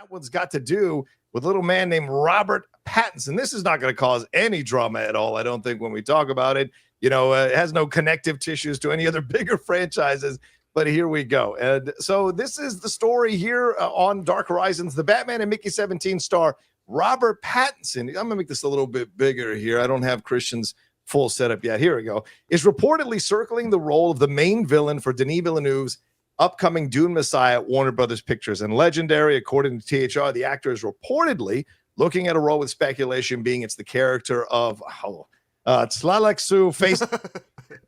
that one's got to do with a little man named Robert Pattinson. This is not going to cause any drama at all, I don't think, when we talk about it. It has no connective tissues to any other bigger franchises, but here we go. And so this is the story here on Dark Horizons. The Batman and Mickey 17 star Robert Pattinson, I'm going to make this a little bit bigger here. I don't have Christian's full setup yet. Here we go. Is reportedly circling the role of the main villain for Denis Villeneuve's upcoming Dune Messiah at Warner Brothers Pictures. And Legendary, according to THR, the actor is reportedly looking at a role with speculation being it's the character of Tlalexu, face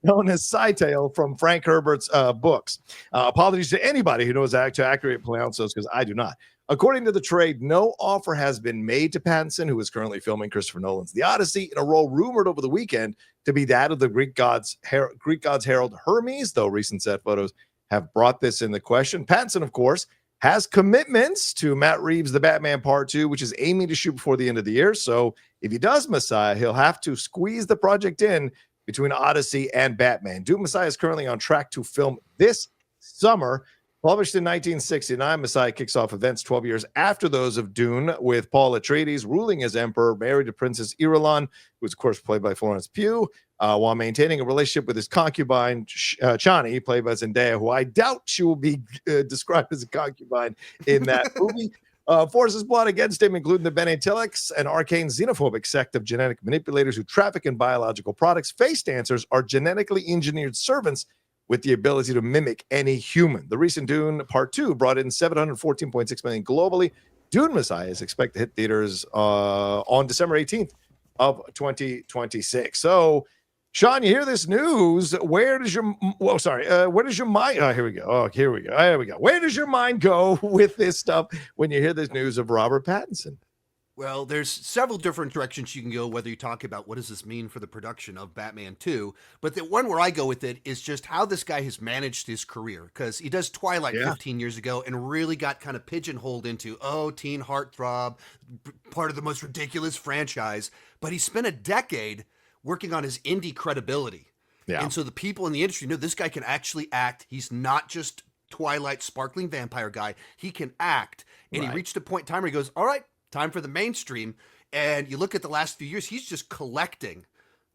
known as Scytale from Frank Herbert's books. Apologies to anybody who knows how to accurately pronounce those, because I do not. According to the trade, no offer has been made to Pattinson, who is currently filming Christopher Nolan's The Odyssey, in a role rumored over the weekend to be that of the Greek god's herald Hermes, though recent set photos have brought this into question. Pattinson, of course, has commitments to Matt Reeves' The Batman Part 2, which is aiming to shoot before the end of the year. So if he does Messiah, he'll have to squeeze the project in between Odyssey and Batman. Dune Messiah is currently on track to film this summer. Published in 1969, Messiah kicks off events 12 years after those of Dune, with Paul Atreides ruling as emperor, married to Princess Irulan, who is, of course, played by Florence Pugh, while maintaining a relationship with his concubine, Chani, played by Zendaya, who I doubt she will be described as a concubine in that movie. Forces plot against him, including the Bene Telics, an arcane xenophobic sect of genetic manipulators who traffic in biological products. Face dancers are genetically engineered servants with the ability to mimic any human. The recent Dune Part 2 brought in $714.6 million globally. Dune Messiah is expected to hit theaters on December 18th of 2026. So, Sean, you hear this news. Where does your mind? Here we go. Where does your mind go with this stuff when you hear this news of Robert Pattinson? Well, there's several different directions you can go, whether you talk about what does this mean for the production of Batman 2, but the one where I go with it is just how this guy has managed his career, because he does Twilight 15 years ago and really got kind of pigeonholed into, teen heartthrob, part of the most ridiculous franchise, but he spent a decade working on his indie credibility. Yeah. And so the people in the industry know this guy can actually act. He's not just Twilight sparkling vampire guy. He can act. And he reached a point in time where he goes, all right, time for the mainstream. And you look at the last few years, he's just collecting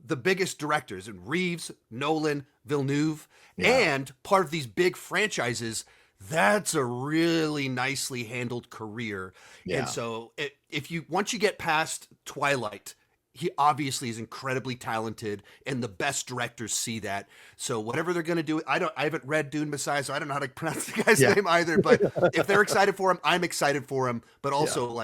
the biggest directors, and Reeves, Nolan, Villeneuve, and part of these big franchises. That's a really nicely handled career. Yeah. And so once you get past Twilight, he obviously is incredibly talented, and the best directors see that. So whatever they're going to do, I haven't read Dune Messiah, so I don't know how to pronounce the guy's name either, but if they're excited for him, I'm excited for him. But also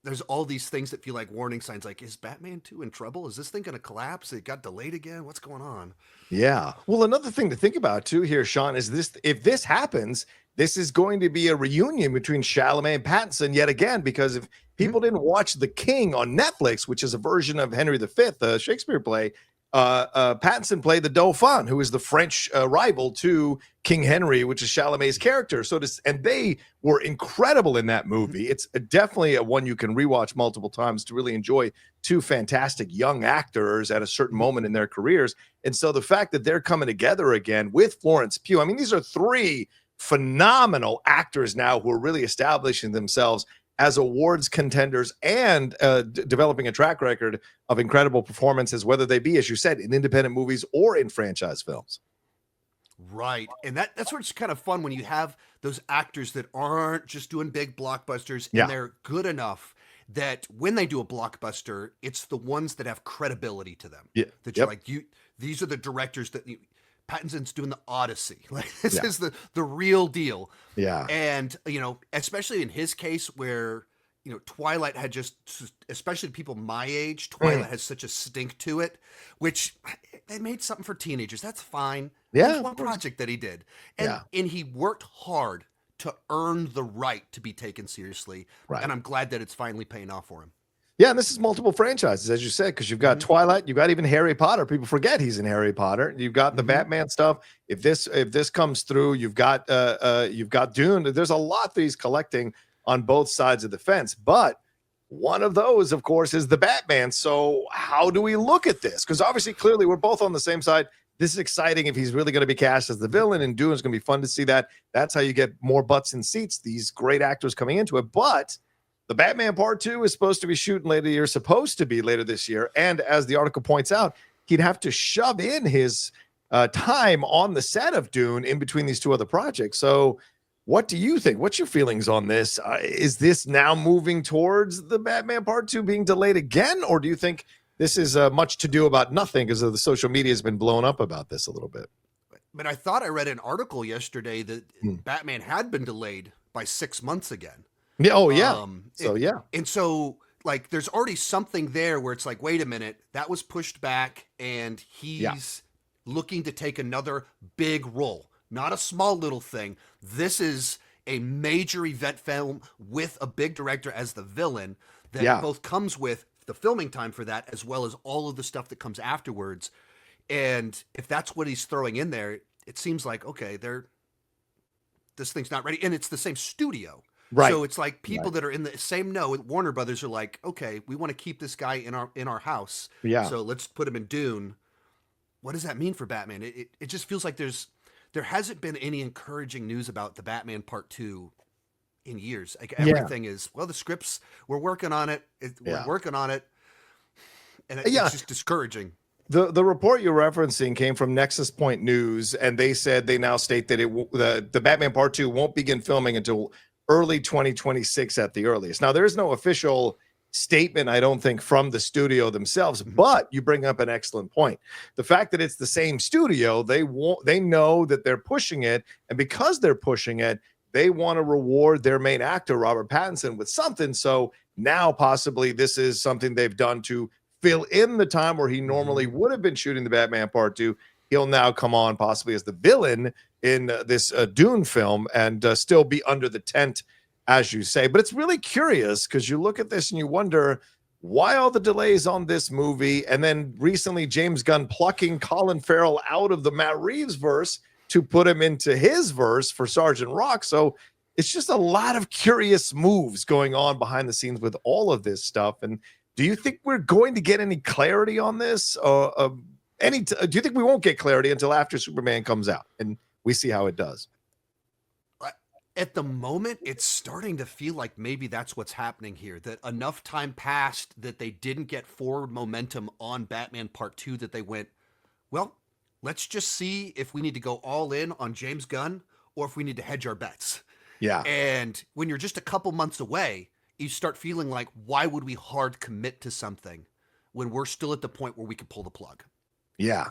there's all these things that feel like warning signs, like, is Batman 2 in trouble? Is this thing going to collapse? It got delayed again? What's going on? Yeah. Well, another thing to think about too here, Sean, is if this happens, this is going to be a reunion between Chalamet and Pattinson yet again, because if people didn't watch The King on Netflix, which is a version of Henry V, a Shakespeare play, Pattinson played the Dauphin, who is the French rival to King Henry, which is Chalamet's character. And they were incredible in that movie. It's definitely a one you can rewatch multiple times to really enjoy two fantastic young actors at a certain moment in their careers. And so the fact that they're coming together again with Florence Pugh, I mean, these are three phenomenal actors now who are really establishing themselves as awards contenders and developing a track record of incredible performances, whether they be, as you said, in independent movies or in franchise films. Right. And that's where it's kind of fun when you have those actors that aren't just doing big blockbusters, and they're good enough that when they do a blockbuster, it's the ones that have credibility to them. Yeah. That you're like, these are the directors that Pattinson's doing the Odyssey. Like, this is the real deal. Yeah. And, especially in his case where, Twilight had just, especially people my age, Twilight has such a stink to it, which they made something for teenagers. That's fine. Yeah. That's one project that he did. And he worked hard to earn the right to be taken seriously. Right. And I'm glad that it's finally paying off for him. Yeah, and this is multiple franchises, as you said, because you've got Twilight, you've got even Harry Potter. People forget he's in Harry Potter. You've got the Batman stuff. If this comes through, you've got Dune. There's a lot that he's collecting on both sides of the fence. But one of those, of course, is the Batman. So how do we look at this? Because obviously, clearly, we're both on the same side. this is exciting if he's really going to be cast as the villain, and Dune is going to be fun to see that. That's how you get more butts in seats, these great actors coming into it. But the Batman Part 2 is supposed to be shooting later this year. And as the article points out, he'd have to shove in his time on the set of Dune in between these two other projects. So what do you think? What's your feelings on this? Is this now moving towards the Batman Part 2 being delayed again? Or do you think this is much to do about nothing because the social media has been blown up about this a little bit? But I thought I read an article yesterday that Batman had been delayed by 6 months again. Yeah. Oh, yeah. And so, like, there's already something there where it's like, wait a minute, that was pushed back, and he's looking to take another big role, not a small little thing. This is a major event film with a big director as the villain that both comes with the filming time for that, as well as all of the stuff that comes afterwards. And if that's what he's throwing in there, it seems like, okay, this thing's not ready. And it's the same studio. Right. So it's like people that are in the same Warner Brothers are like, okay, we want to keep this guy in our house. Yeah. So let's put him in Dune. What does that mean for Batman? It just feels like there hasn't been any encouraging news about the Batman Part 2 in years. Like everything is, well, the scripts, we're working on it. We're working on it. And it's just discouraging. The report you're referencing came from Nexus Point News, and they said they now state that the Batman Part 2 won't begin filming until early 2026 at the earliest. Now, there is no official statement, I don't think, from the studio themselves, but you bring up an excellent point. The fact that it's the same studio, they know that they're pushing it, and because they're pushing it, they want to reward their main actor, Robert Pattinson, with something. So now possibly this is something they've done to fill in the time where he normally would have been shooting the Batman Part 2. He'll now come on possibly as the villain in this Dune film and still be under the tent, as you say. But it's really curious because you look at this and you wonder why all the delays on this movie. And then recently James Gunn plucking Colin Farrell out of the Matt Reeves verse to put him into his verse for Sergeant Rock. So it's just a lot of curious moves going on behind the scenes with all of this stuff. And do you think we're going to get any clarity on this? Do you think we won't get clarity until after Superman comes out and we see how it does? At the moment, it's starting to feel like maybe that's what's happening here, that enough time passed that they didn't get forward momentum on Batman Part 2 that they went, well, let's just see if we need to go all in on James Gunn or if we need to hedge our bets. Yeah. And when you're just a couple months away, you start feeling like, why would we hard commit to something when we're still at the point where we could pull the plug? Yeah.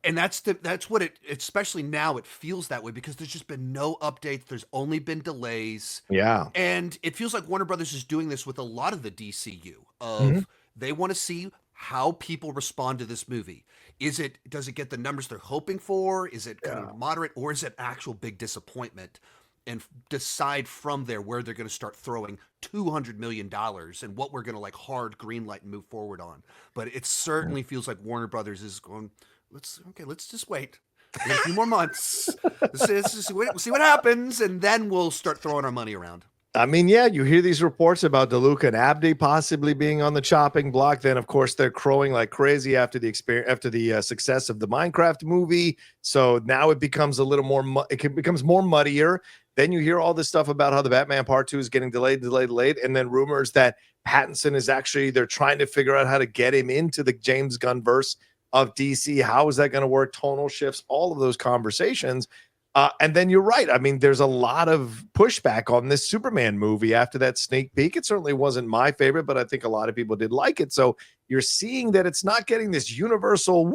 And that's what especially now it feels that way because there's just been no updates. There's only been delays. Yeah. And it feels like Warner Brothers is doing this with a lot of the DCU of they want to see how people respond to this movie. Does it get the numbers they're hoping for? Is it kind of moderate, or is it actual big disappointment? And decide from there where they're going to start throwing $200 million and what we're going to like hard green light and move forward on. But it certainly feels like Warner Brothers is going, let's just wait a few more months. Let's see what happens. And then we'll start throwing our money around. I mean, yeah, you hear these reports about DeLuca and Abdi possibly being on the chopping block. Then, of course, they're crowing like crazy after the success of the Minecraft movie. So now it becomes a little more, becomes more muddier. Then you hear all this stuff about how the Batman Part 2 is getting delayed. And then rumors that Pattinson is they're trying to figure out how to get him into the James Gunn verse of DC. How is that going to work? Tonal shifts, all of those conversations. And then you're right. I mean, there's a lot of pushback on this Superman movie after that sneak peek. It certainly wasn't my favorite, but I think a lot of people did like it. So you're seeing that it's not getting this universal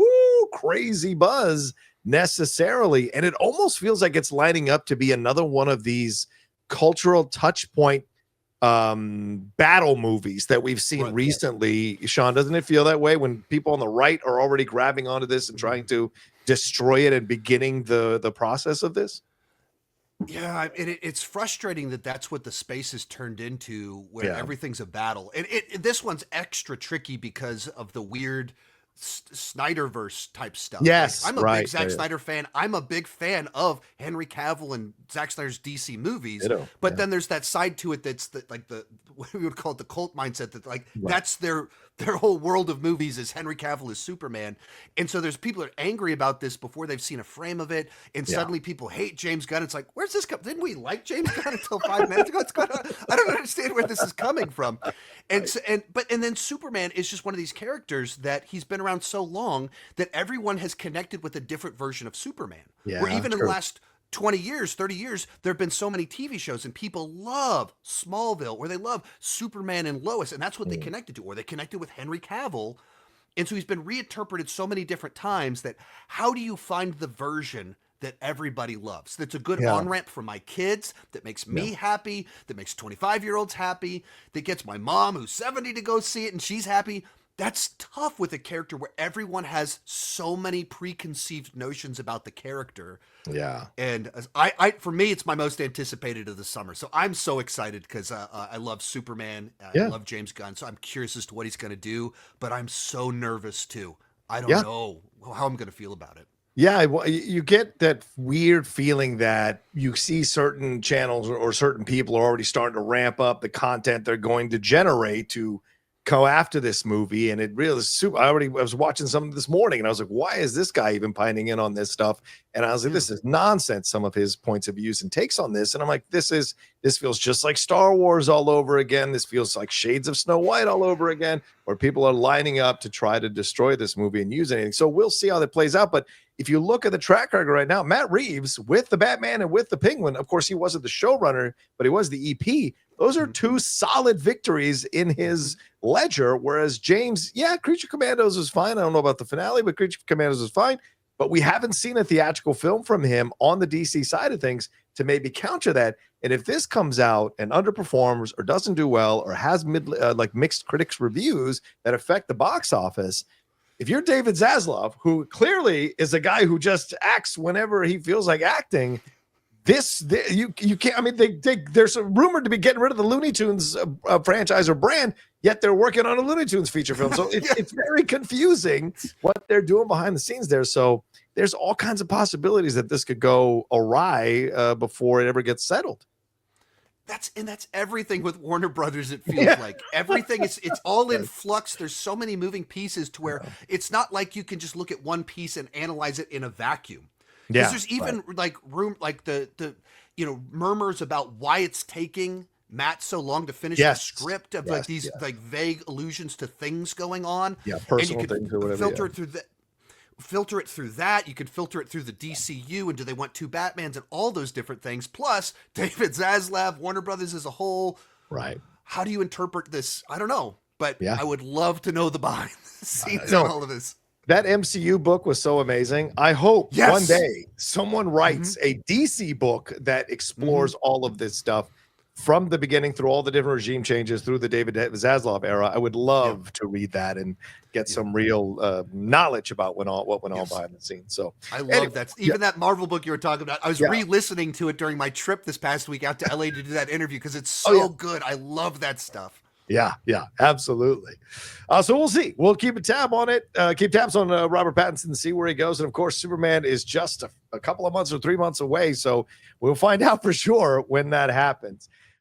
crazy buzz necessarily. And it almost feels like it's lining up to be another one of these cultural touch point battle movies that we've seen recently. Sean, doesn't it feel that way when people on the right are already grabbing onto this and trying to destroy it and beginning the process of this? Yeah, it's frustrating that that's what the space has turned into, where everything's a battle. And this one's extra tricky because of the weird Snyderverse type stuff. Yes, I'm a right. big Zack Snyder fan. I'm a big fan of Henry Cavill and Zack Snyder's DC movies. Ditto. But then there's that side to it that's like the what we would call it the cult mindset that like that's their whole world of movies is Henry Cavill as Superman. And so there's people that are angry about this before they've seen a frame of it. And suddenly people hate James Gunn. It's like, where's this come? Didn't we like James Gunn until 5 minutes ago? I don't understand where this is coming from. And and then Superman is just one of these characters that he's been around so long that everyone has connected with a different version of Superman. Where even in the last 20 years, 30 years, there have been so many TV shows and people love Smallville or they love Superman and Lois. And that's what they connected to, or they connected with Henry Cavill. And so he's been reinterpreted so many different times that how do you find the version that everybody loves? That's a good on-ramp for my kids, that makes me happy, that makes 25-year-olds happy, that gets my mom who's 70 to go see it and she's happy. That's tough with a character where everyone has so many preconceived notions about the character. Yeah. And I for me, it's my most anticipated of the summer. So I'm so excited because I love Superman. I love James Gunn. So I'm curious as to what he's going to do, but I'm so nervous too. I don't know how I'm going to feel about it. Yeah, you get that weird feeling that you see certain channels or certain people are already starting to ramp up the content they're going to generate to go after this movie, and it really is super. I was watching something this morning and I was like, why is this guy even pining in on this stuff? And I was like, this is nonsense, some of his points of views and takes on this. And I'm like, this feels just like Star Wars all over again. This feels like Shades of Snow White all over again, where people are lining up to try to destroy this movie and use anything. So we'll see how that plays out. But if you look at the track record right now, Matt Reeves with the Batman and with the Penguin, of course, he wasn't the showrunner, but he was the EP. Those are two solid victories in his ledger. Whereas James, Creature Commandos was fine. I don't know about the finale, but Creature Commandos was fine. But we haven't seen a theatrical film from him on the DC side of things to maybe counter that. And if this comes out and underperforms or doesn't do well or has mixed critics reviews that affect the box office, if you're David Zaslav, who clearly is a guy who just acts whenever he feels like acting, you can't. I mean, there's a rumored to be getting rid of the Looney Tunes franchise or brand, yet they're working on a Looney Tunes feature film. So it's very confusing what they're doing behind the scenes there. So there's all kinds of possibilities that this could go awry before it ever gets settled. That's everything with Warner Brothers. It feels like everything it's all in flux. There's so many moving pieces to where it's not like you can just look at one piece and analyze it in a vacuum. Because there's even like room, like the murmurs about why it's taking Matt so long to finish the script of like these like vague allusions to things going on. Yeah, personal things or whatever. Filter it through that. You could filter it through the DCU, and do they want two Batmans and all those different things? Plus, David Zaslav, Warner Brothers as a whole. Right. How do you interpret this? I don't know, but I would love to know the behind the scenes on all of this. That MCU book was so amazing. I hope one day someone writes a DC book that explores all of this stuff from the beginning through all the different regime changes through the David Zaslav era. I would love to read that and get some real knowledge about what went on behind the scenes. So I love that. Even that Marvel book you were talking about, I was re-listening to it during my trip this past week out to LA to do that interview because it's so good. I love that stuff. Yeah, absolutely. So we'll see. We'll keep a tab on it. Keep tabs on Robert Pattinson and see where he goes. And of course, Superman is just a couple of months or 3 months away. So we'll find out for sure when that happens.